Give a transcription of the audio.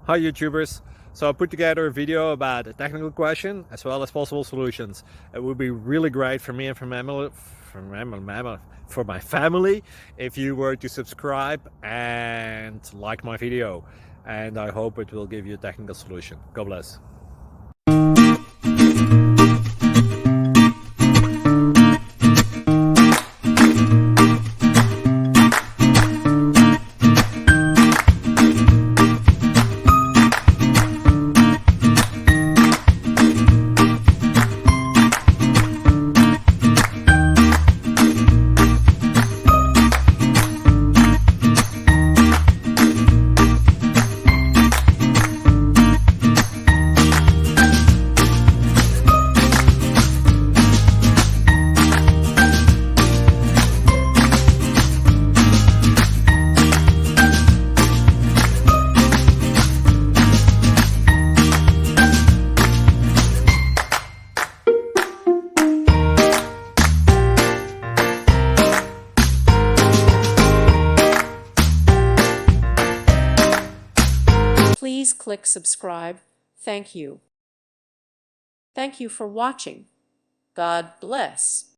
Hi YouTubers. So I put together a video about a technical question as well as possible solutions. It would be really great for me and for my family if you were to subscribe and like my video. And I hope it will give you a technical solution. God bless. Please click subscribe. Thank you. Thank you for watching. God bless.